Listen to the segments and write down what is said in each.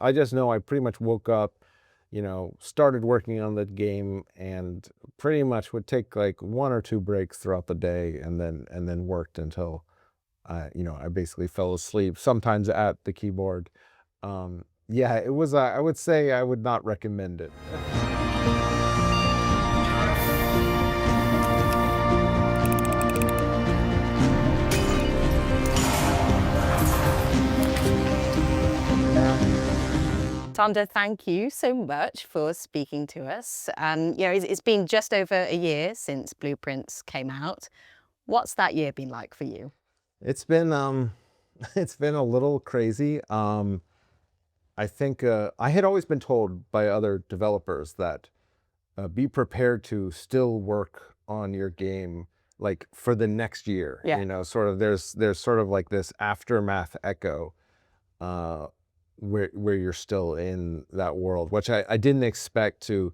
I just know I pretty much woke up, started working on the game, and pretty much would take like 1 or 2 breaks throughout the day, and then worked until I basically fell asleep, sometimes at the keyboard. Yeah, it was. I would say I would not recommend it. Tonda, thank you so much for speaking to us. It's been just over a year since Blueprints came out. What's that year been like for you? It's been it's been a little crazy. I think I had always been told by other developers that be prepared to still work on your game like for the next year. Yeah. Sort of there's sort of like this aftermath echo uh, where you're still in that world, which I didn't expect to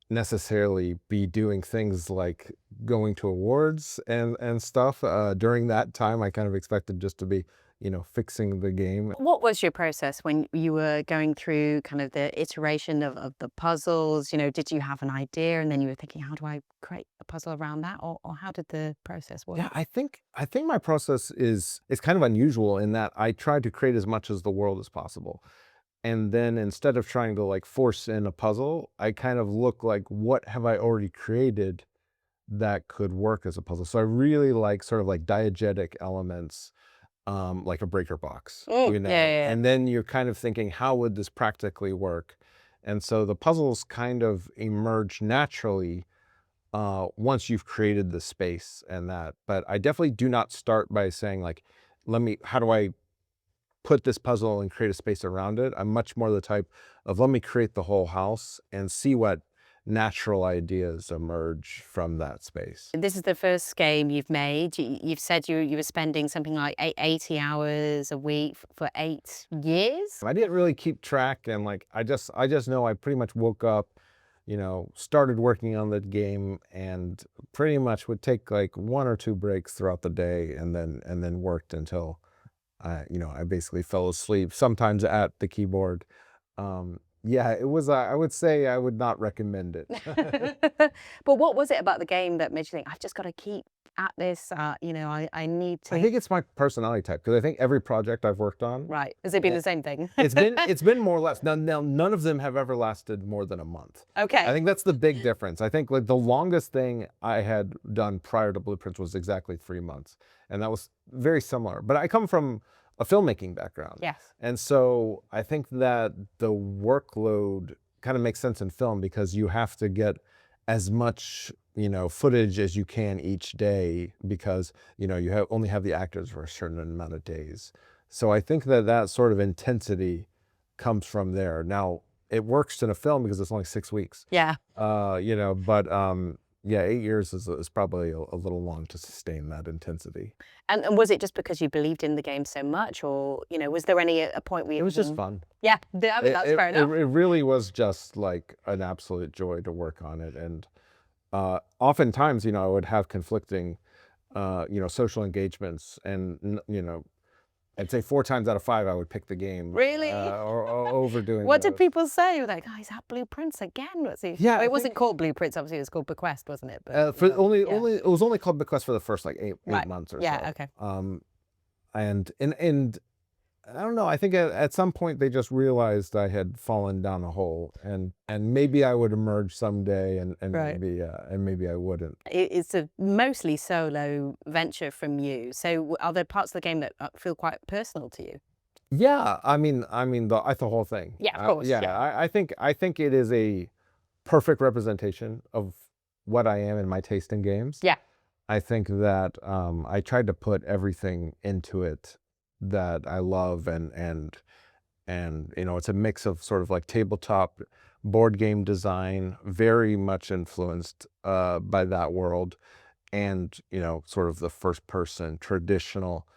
necessarily be doing things like going to awards and stuff during that time. I kind of expected just to be, fixing the game. What was your process when you were going through kind of the iteration of the puzzles? Did you have an idea and then you were thinking, how do I create a puzzle around that? Or how did the process work? Yeah, I think my process is kind of unusual in that I try to create as much as the world as possible. And then instead of trying to like force in a puzzle, I kind of look like what have I already created that could work as a puzzle. So I really like sort of like diegetic elements, like a breaker box, Mm, yeah, yeah, yeah. and then you're kind of thinking, how would this practically work? And so the puzzles kind of emerge naturally once you've created the space and that. But I definitely do not start by saying like, how do I put this puzzle and create a space around it? I'm much more the type of let me create the whole house and see what natural ideas emerge from that space. This is the first game you've made. You've said you were spending something like 80 hours a week for 8 years. I didn't really keep track, and like I just know I pretty much woke up, started working on the game, and pretty much would take like 1 or 2 breaks throughout the day, and then worked until I basically fell asleep, sometimes at the keyboard. Yeah, it was. I would say I would not recommend it. But what was it about the game that made you think, I've just got to keep at this? I need I to. think it's my personality type because I think every project I've worked on, Right. Has it been eh, the same thing? it's been more or less. Now none of them have ever lasted more than a month. I Okay. think that's the big difference. I think like the longest thing I had done prior to Blueprints was exactly 3 months, and that was very similar. But I come from a filmmaking background, Yes. and so I think that the workload kind of makes sense in film because you have to get as much footage as you can each day because only have the actors for a certain amount of days. So I think that that sort of intensity comes from there. Now it works in a film because it's only 6 weeks. Yeah. But yeah, 8 years is probably a little long to sustain that intensity. And was it just because you believed in the game so much, or was there a point where It you was just thinking, fun. yeah, I mean, It, that's it, fair it, enough. it really was just like an absolute joy to work on it. And oftentimes, I would have conflicting, social engagements, and I'd say 4 times out of 5 I would pick the game, Really? or over doing What did those. people say? Like, oh, is that Blueprints again? What's he? Yeah, Oh, I it wasn't think called Blueprints, obviously, it was called Bequest, wasn't it? But for yeah. only it was only called Bequest for the first like eight Right. months or Yeah. so. Okay. And I don't know. I think at some point they just realized I had fallen down a hole, and maybe I would emerge someday, and Right. maybe I wouldn't. It's a mostly solo venture from you. So are there parts of the game that feel quite personal to you? Yeah, I mean the whole thing. Yeah, of course. Yeah, Yeah. I think it is a perfect representation of what I am and my taste in games. Yeah. I think that I tried to put everything into it that I love, and it's a mix of sort of like tabletop board game design, very much influenced by that world, and sort of the first person traditional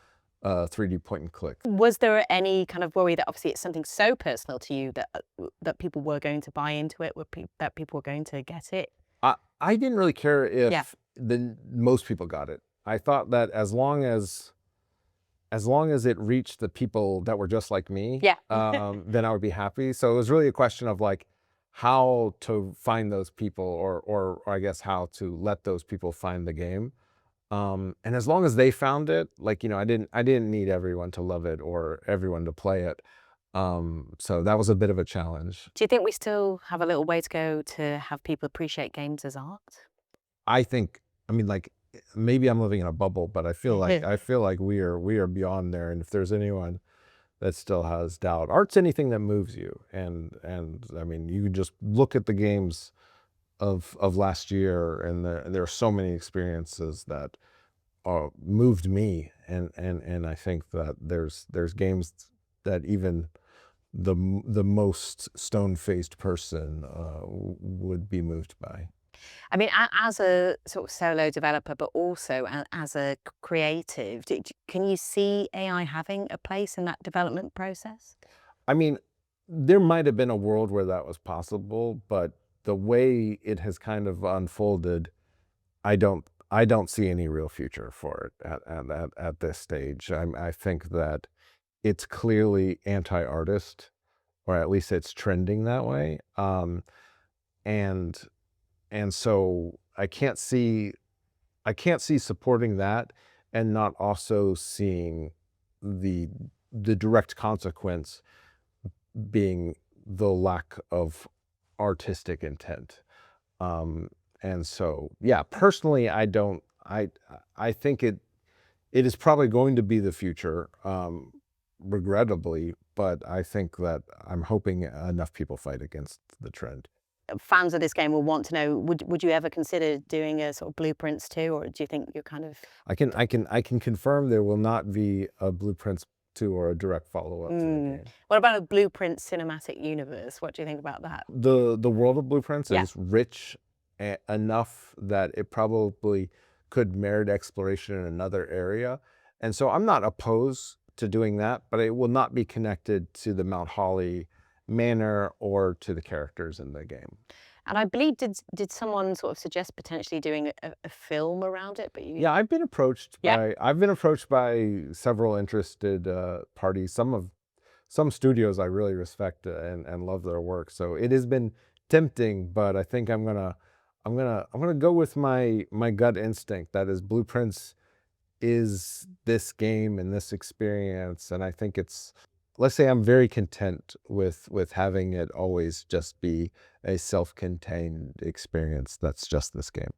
3D point and click. Was there any kind of worry that obviously it's something so personal to you that people were going to buy into it, that people were going to get it? I didn't really care Yeah. if most people got it. I thought that as long as as long as it reached the people that were just like me, Yeah. then I would be happy. So it was really a question of like how to find those people, or I guess how to let those people find the game. And as long as they found it, like, I didn't need everyone to love it or everyone to play it. So that was a bit of a challenge. Do you think we still have a little way to go to have people appreciate games as art? I think, I mean, like, maybe I'm living in a bubble, but I feel like we are beyond there. And if there's anyone that still has doubt, art's anything that moves you. And I mean, you can just look at the games of last year, and there are so many experiences that moved me, and I think that there's games that even the most stone-faced person would be moved by. I mean, as a sort of solo developer, but also as a creative, can you see AI having a place in that development process? I mean, there might have been a world where that was possible, but the way it has kind of unfolded, I don't see any real future for it at this stage. I think that it's clearly anti-artist, or at least it's trending that way. And so I can't see supporting that and not also seeing the direct consequence being the lack of artistic intent. Um, and so, yeah, personally, I think it is probably going to be the future, regrettably, but I think that I'm hoping enough people fight against the trend. Fans of this game will want to know, would you ever consider doing a sort of blueprints too, or do you think you're kind of I can confirm there will not be a Blueprints 2 or a direct follow-up to the game. What about a blueprint cinematic universe? What do you think about that? The world of Blueprints Yeah. is rich enough that it probably could merit exploration in another area, and so I'm not opposed to doing that, but it will not be connected to the Mount Holly manor or to the characters in the game. And I believe did someone sort of suggest potentially doing a film around it, but you Yeah, yeah. I've been approached by several interested parties. Some studios I really respect, and love their work. So it has been tempting, but I think I'm gonna go with my gut instinct. That is, Blueprints is this game and this experience, and I think it's, let's say I'm very content with having it always just be a self-contained experience that's just this game.